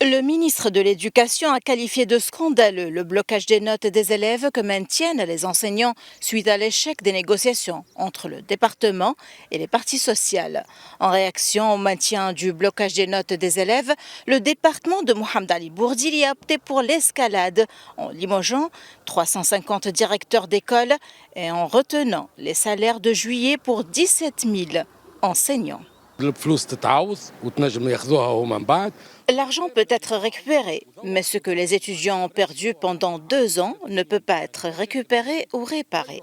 Le ministre de l'Éducation a qualifié de scandaleux le blocage des notes des élèves que maintiennent les enseignants suite à l'échec des négociations entre le département et les parties sociales. En réaction au maintien du blocage des notes des élèves, le département de Mohamed Ali Bourdili a opté pour l'escalade en limogeant 350 directeurs d'école et en retenant les salaires de juillet pour 17 000 enseignants. L'argent peut être récupéré, mais ce que les étudiants ont perdu pendant 2 ans ne peut pas être récupéré ou réparé.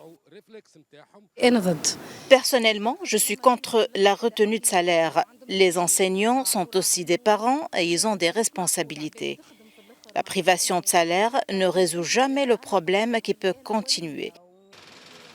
Personnellement, je suis contre la retenue de salaire. Les enseignants sont aussi des parents et ils ont des responsabilités. La privation de salaire ne résout jamais le problème qui peut continuer.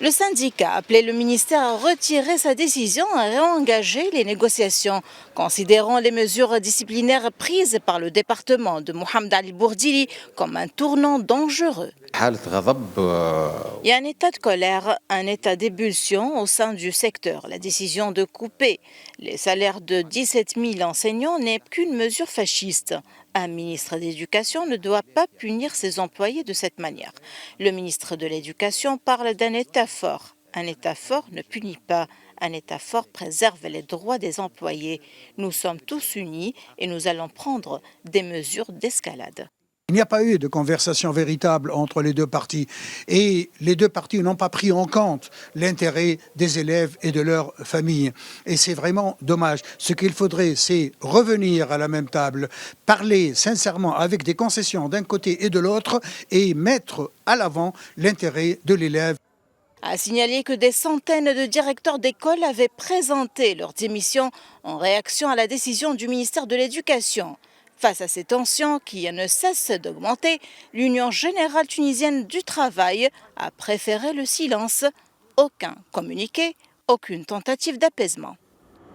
Le syndicat a appelé le ministère à retirer sa décision et à réengager les négociations, considérant les mesures disciplinaires prises par le département de Mohamed Ali Bourdili comme un tournant dangereux. Il y a un état de colère, un état d'ébullition au sein du secteur. La décision de couper les salaires de 17 000 enseignants n'est qu'une mesure fasciste. Un ministre de l'Éducation ne doit pas punir ses employés de cette manière. Le ministre de l'Éducation parle d'un État fort. Un État fort ne punit pas. Un État fort préserve les droits des employés. Nous sommes tous unis et nous allons prendre des mesures d'escalade. Il n'y a pas eu de conversation véritable entre les deux parties et les deux parties n'ont pas pris en compte l'intérêt des élèves et de leurs familles. Et c'est vraiment dommage. Ce qu'il faudrait, c'est revenir à la même table, parler sincèrement avec des concessions d'un côté et de l'autre et mettre à l'avant l'intérêt de l'élève. A signaler que des centaines de directeurs d'école avaient présenté leur démission en réaction à la décision du ministère de l'Éducation. Face à ces tensions qui ne cessent d'augmenter, l'Union générale tunisienne du travail a préféré le silence. Aucun communiqué, aucune tentative d'apaisement.